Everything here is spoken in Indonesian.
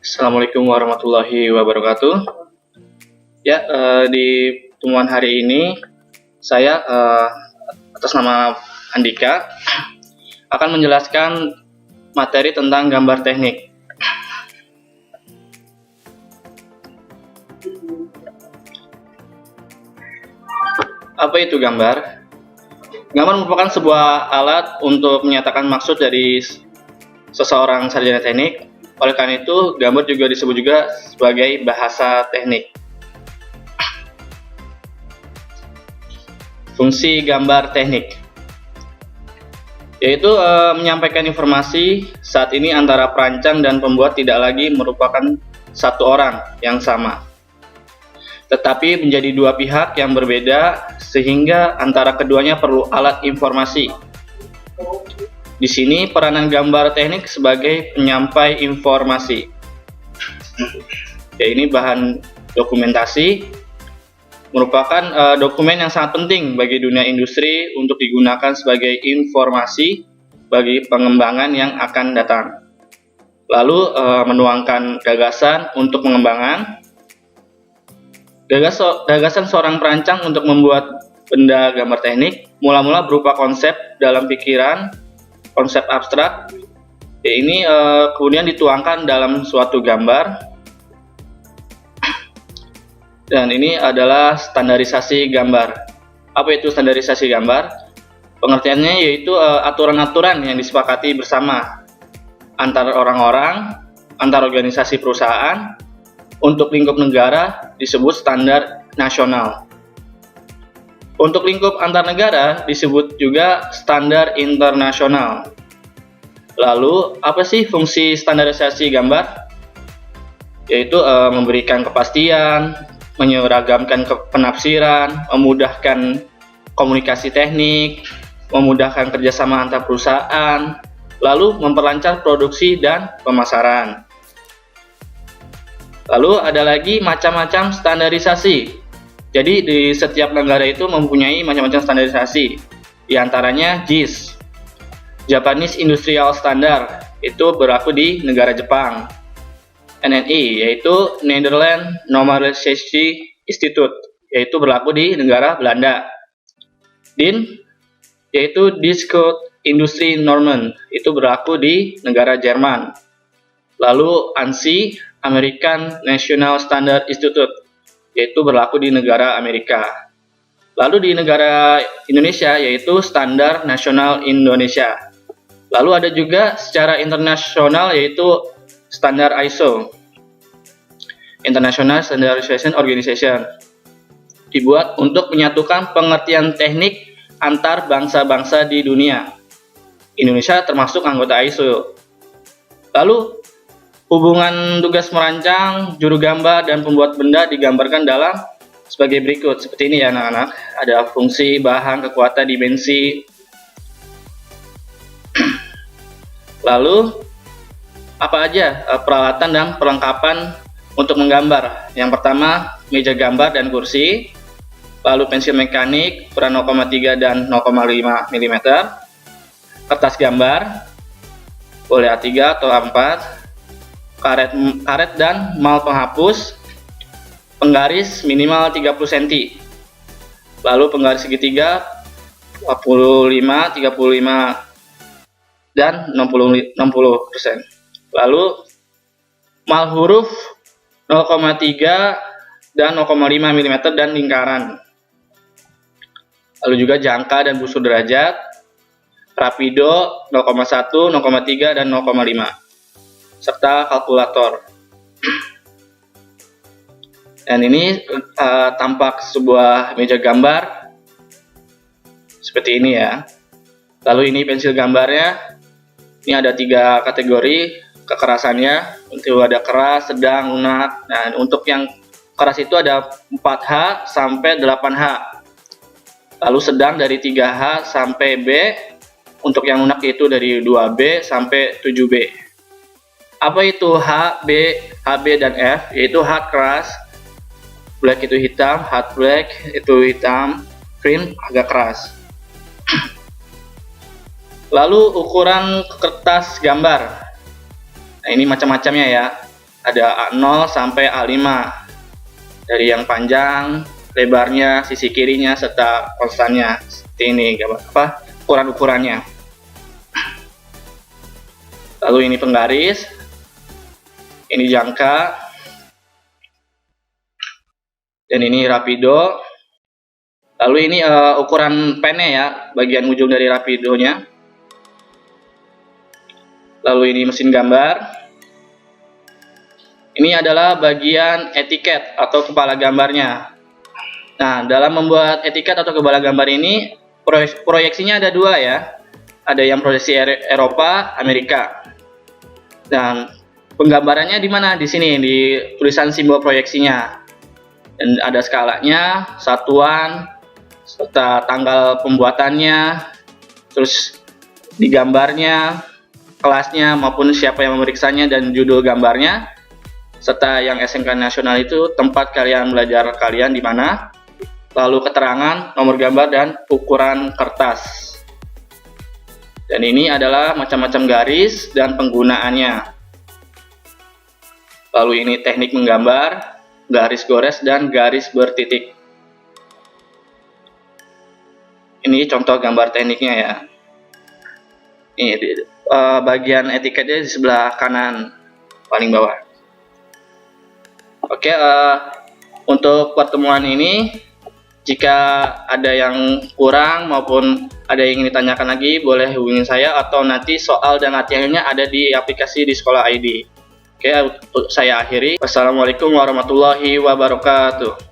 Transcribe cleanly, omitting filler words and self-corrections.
Assalamualaikum warahmatullahi wabarakatuh. Ya, di pertemuan hari ini saya atas nama Andika akan menjelaskan materi tentang gambar teknik. Apa itu gambar? Gambar merupakan sebuah alat untuk menyatakan maksud dari seseorang sarjana teknik. Oleh karena itu, gambar juga disebut juga sebagai bahasa teknik. Fungsi gambar teknik yaitu menyampaikan informasi. Saat ini antara perancang dan pembuat tidak lagi merupakan satu orang yang sama, tetapi menjadi dua pihak yang berbeda, sehingga antara keduanya perlu alat informasi. Di sini peranan gambar teknik sebagai penyampai informasi. Ya, ini bahan dokumentasi merupakan dokumen yang sangat penting bagi dunia industri untuk digunakan sebagai informasi bagi pengembangan yang akan datang. Lalu menuangkan gagasan untuk pengembangan. Gagasan seorang perancang untuk membuat benda gambar teknik mula-mula berupa konsep dalam pikiran, konsep abstrak. Ya, ini kemudian dituangkan dalam suatu gambar. Dan ini adalah standarisasi gambar. Apa itu standarisasi gambar? Pengertiannya yaitu aturan-aturan yang disepakati bersama antar orang-orang, antar organisasi perusahaan. Untuk lingkup negara disebut standar nasional. Untuk lingkup antar negara disebut juga standar internasional. Lalu, apa sih fungsi standarisasi gambar? Yaitu memberikan kepastian, menyeragamkan penafsiran, memudahkan komunikasi teknik, memudahkan kerjasama antar perusahaan, lalu memperlancar produksi dan pemasaran. Lalu ada lagi macam-macam standarisasi. Jadi di setiap negara itu mempunyai macam-macam standarisasi. Di antaranya JIS, Japanese Industrial Standard, itu berlaku di negara Jepang. NNI, yaitu Netherlands Normalisation Institute, yaitu berlaku di negara Belanda. DIN, yaitu Discount Industry Normen, itu berlaku di negara Jerman. Lalu ANSI, American National Standard Institute, yaitu berlaku di negara Amerika. Lalu di negara Indonesia, yaitu Standar Nasional Indonesia. Lalu ada juga secara internasional, yaitu standar ISO, International Standardization Organization, dibuat untuk menyatukan pengertian teknik antar bangsa-bangsa di dunia. Indonesia termasuk anggota ISO. Lalu hubungan tugas merancang, juru gambar, dan pembuat benda digambarkan dalam sebagai berikut. Seperti ini ya anak-anak. Ada fungsi, bahan, kekuatan, dimensi. Lalu apa aja peralatan dan perlengkapan untuk menggambar? Yang pertama, meja gambar dan kursi. Lalu pensil mekanik ukuran 0,3 dan 0,5 mm. Kertas gambar, boleh A3 atau A4. Karet dan mal penghapus. Penggaris minimal 30 cm. Lalu penggaris segitiga 45, 35 dan 60%. Lalu mal huruf 0,3 dan 0,5 mm dan lingkaran. Lalu juga jangka dan busur derajat, rapido 0,1, 0,3 dan 0,5, serta kalkulator. Dan ini tampak sebuah meja gambar seperti ini ya. Lalu ini pensil gambarnya. Ini ada 3 kategori kekerasannya. Untuk ada keras, sedang, lunak. Nah, untuk yang keras itu ada 4H sampai 8H. Lalu sedang dari 3H sampai B. Untuk yang lunak itu dari 2B sampai 7B. Apa itu H, B, HB, dan F? Yaitu hard keras, black itu hitam, hard black itu hitam, cream agak keras. Lalu ukuran kertas gambar. Nah, ini macam-macamnya ya. Ada A0 sampai A5. Dari yang panjang, lebarnya, sisi kirinya, serta konstannya. Seperti ini ukuran-ukurannya. Lalu ini penggaris, ini jangka, dan ini rapido. Lalu ini ukuran pennya ya, bagian ujung dari rapidonya. Lalu ini mesin gambar. Ini adalah bagian etiket atau kepala gambarnya. Nah, dalam membuat etiket atau kepala gambar ini, proyeksinya ada dua ya. Ada yang proyeksi Eropa, Amerika. Dan penggambarannya di mana? Di sini, di tulisan simbol proyeksinya. Dan ada skalanya, satuan, serta tanggal pembuatannya, terus di gambarnya, kelasnya maupun siapa yang memeriksanya dan judul gambarnya. Serta yang SMK nasional itu tempat kalian belajar kalian di mana, lalu keterangan, nomor gambar, dan ukuran kertas. Dan ini adalah macam-macam garis dan penggunaannya. Lalu ini teknik menggambar, garis gores, dan garis bertitik. Ini contoh gambar tekniknya ya. Ini bagian etiketnya di sebelah kanan paling bawah. Oke, untuk pertemuan ini, jika ada yang kurang maupun ada yang ingin ditanyakan lagi, boleh hubungi saya, atau nanti soal dan latihannya ada di aplikasi di Sekolah ID. Oke, saya akhiri. Wassalamualaikum warahmatullahi wabarakatuh.